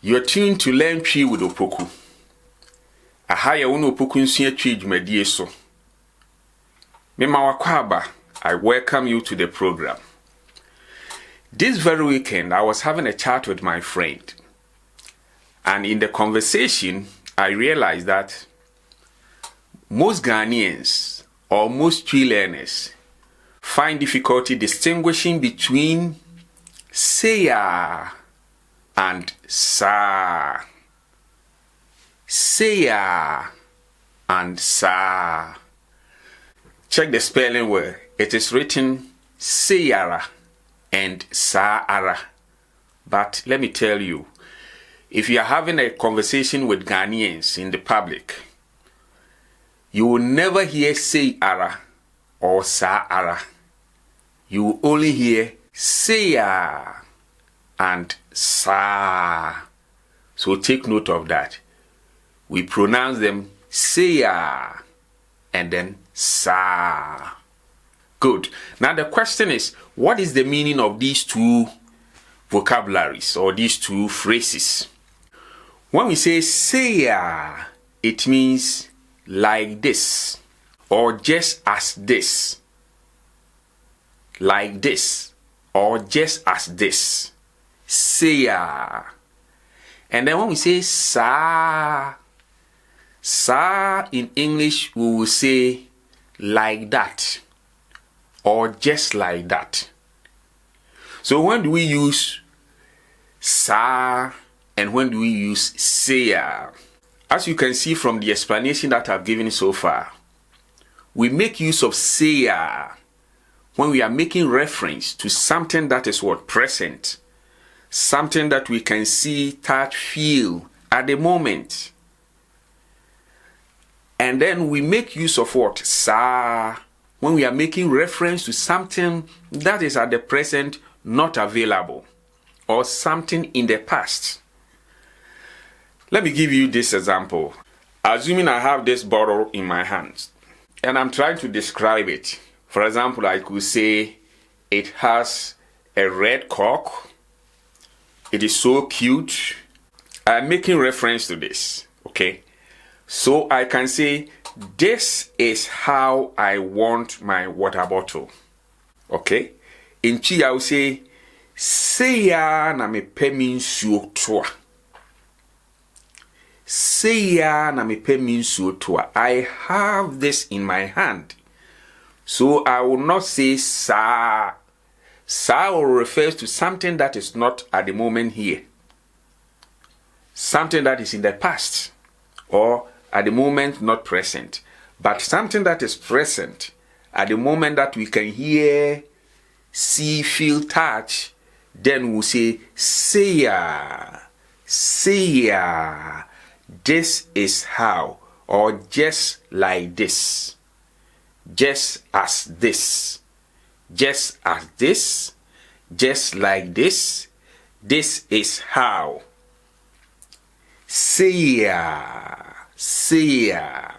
You're tuned to Learn Twi with Opoku. Ahaya uno Opoku nsua twi dwumadie so. Mema wakwaba, I welcome you to the program. This very weekend, I was having a chat with my friend. And in the conversation, I realized that most Ghanaians or most Twi learners find difficulty distinguishing between seya and sa. Seya and sa. Check the spelling word. It is written seyara and saara. But let me tell you, if you are having a conversation with Ghanaians in the public, you will never hear seyara or saara. You will only hear seya and sa. So take note of that. We pronounce them seya and then sa. Good. Now the question is, what is the meaning of these two vocabularies or these two phrases? When we say seya, it means like this or just as this. Like this or just as this. Seya. And then when we say sa, sa in English we will say like that or just like that. So when do we use sa and when do we use seya? As you can see from the explanation that I've given so far, we make use of seya when we are making reference to something that is what? Present. Something that we can see, touch, feel at the moment. And then we make use of what? Sa when we are making reference to something that is at the present not available or something in the past. Let me give you this example. Assuming I have this bottle in my hands and I'm trying to describe it. For example, I could say it has a red cork. It is so cute. I'm making reference to this, okay? So I can say, this is how I want my water bottle, okay? In Twi, I will say, seya na me pe mi nsuo toa. Seya na me pe mi nsuo toa. I have this in my hand. So I will not say sa. Sa refers to something that is not at the moment here. Something that is in the past or at the moment not present. But something that is present at the moment that we can hear, see, feel, touch, then we'll say seya. Seya. This is how, or just like this. Just as this. Just as this. Just like this. This is how. Seya. Seya.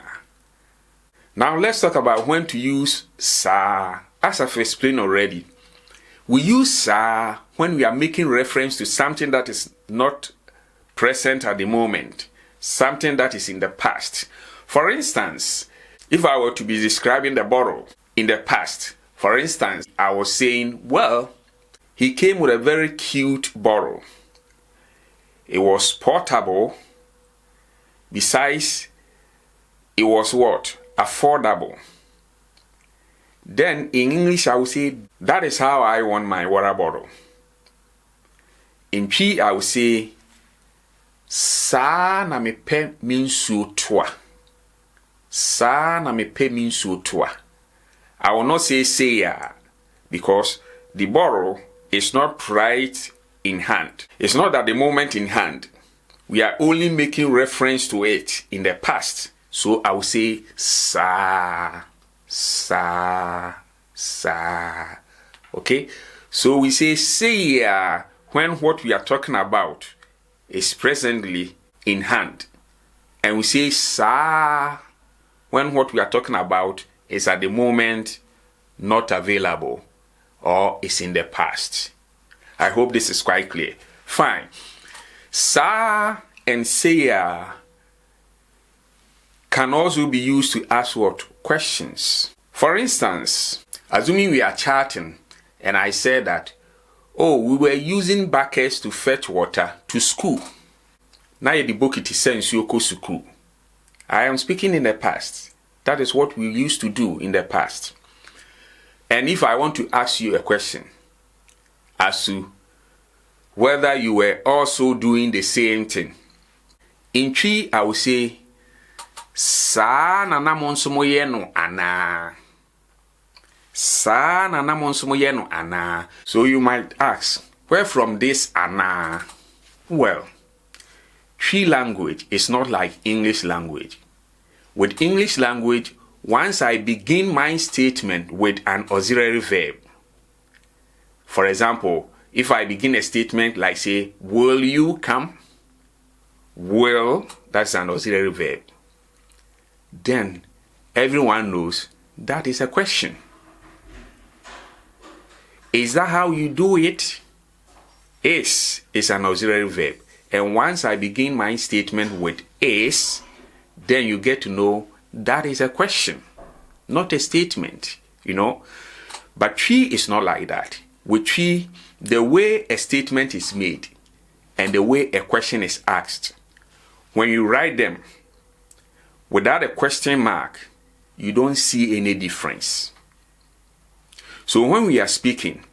Now let's talk about when to use sa. As I've explained already, we use sa when we are making reference to something that is not present at the moment. Something that is in the past. For instance, if I were to be describing the bottle in the past, for instance, I was saying, well, he came with a very cute bottle. It was portable. Besides, it was what? Affordable. Then in English, I would say, that is how I want my water bottle. In Twi, I would say, sa na me pe mi nsuo toa. Sa na me pe mi nsuo toa. I will not say seya because the bottle is not right in hand. It's not at the moment in hand. We are only making reference to it in the past. So I will say sa, sa, sa. Okay? So we say seya when what we are talking about is presently in hand. And we say sa when what we are talking about is at the moment not available or is in the past. I hope this is quite clear. Fine. Sa and seya can also be used to ask what? Questions. For instance, assuming we are chatting and I said that, oh, we were using buckets to fetch water to school. Now the bucket is saying to school. I am speaking in the past. That is what we used to do in the past. And if I want to ask you a question as to whether you were also doing the same thing, in Twi I will say, Sa na monsomoye no ana. Sa na monsomoye no ana. So you might ask, where from this ana? Well, Twi language is not like English language. With English language, once I begin my statement with an auxiliary verb, for example, if I begin a statement like say, will you come? Will, that's an auxiliary verb. Then everyone knows that is a question. Is that how you do it? Is an auxiliary verb. And once I begin my statement with is, then you get to know that is a question, not a statement, But Twi is not like that. With Twi, the way a statement is made and the way a question is asked, when you write them without a question mark, you don't see any difference. So when we are speaking,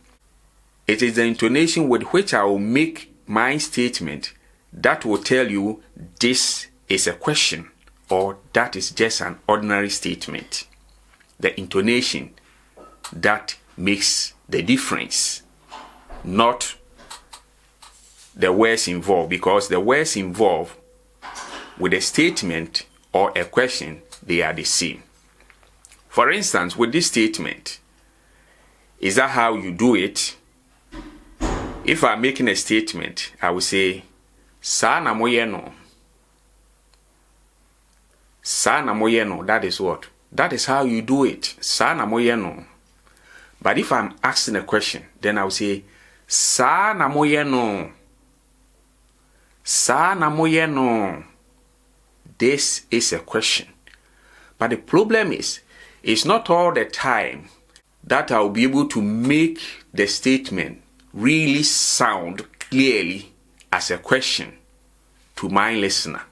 it is the intonation with which I will make my statement that will tell you this is a question or that is just an ordinary statement. The intonation that makes the difference, not the words involved, because the words involved with a statement or a question, they are the same. For instance, with this statement, is that how you do it? If I'm making a statement, I will say, Sa na moye no. Sa na moye no, that is what? That is how you do it. Sa na moye no. But if I'm asking a question, then I will say, Sa na moye no. Sa na moye no. This is a question. But the problem is, it's not all the time that I'll be able to make the statement really sound clearly as a question to my listener.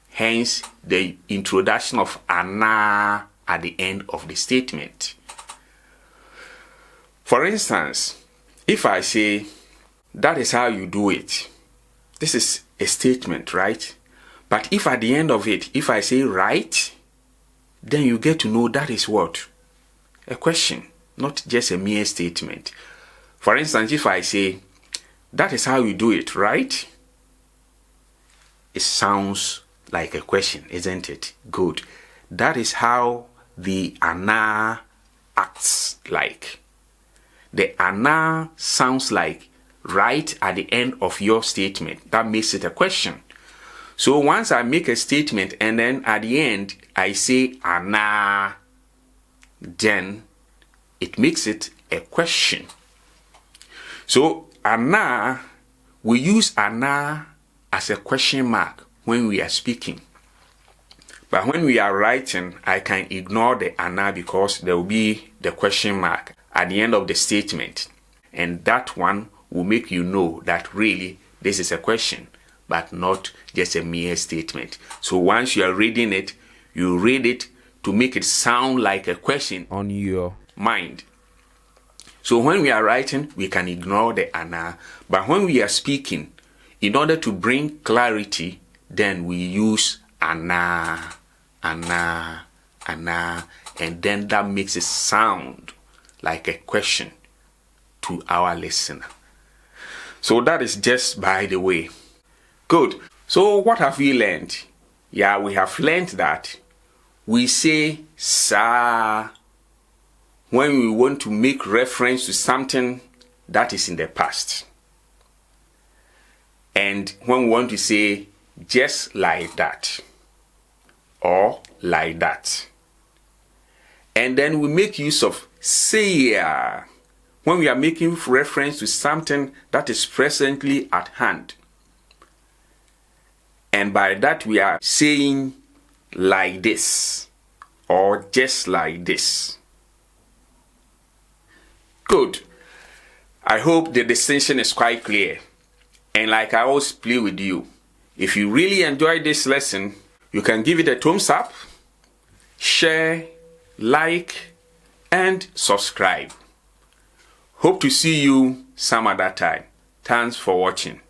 Hence, the introduction of ana at the end of the statement. For instance, if I say, that is how you do it, this is a statement, right? But if at the end of it, if I say right, then you get to know that is what? A question, not just a mere statement. For instance, if I say, that is how you do it, right? It sounds like a question, isn't it? Good. That is how the ana acts like. The ana sounds like right at the end of your statement. That makes it a question. So once I make a statement and then at the end I say ana, then it makes it a question. So ana, we use ana as a question mark when we are speaking. But when we are writing, I can ignore the ana because there will be the question mark at the end of the statement. And that one will make you know that really this is a question, but not just a mere statement. So once you are reading it, you read it to make it sound like a question on your mind. So when we are writing, we can ignore the ana. But when we are speaking, in order to bring clarity, then we use ana, ana, ana, and then that makes it sound like a question to our listener. So that is just by the way. Good. So what have we learned? Yeah, we have learned that we say sa when we want to make reference to something that is in the past. And when we want to say just like that or like that. And then we make use of say when we are making reference to something that is presently at hand. And by that we are saying like this or just like this. Good. I hope the distinction is quite clear. And like I always play with you, if you really enjoyed this lesson, you can give it a thumbs up, share, like, and subscribe. Hope to see you some other time. Thanks for watching.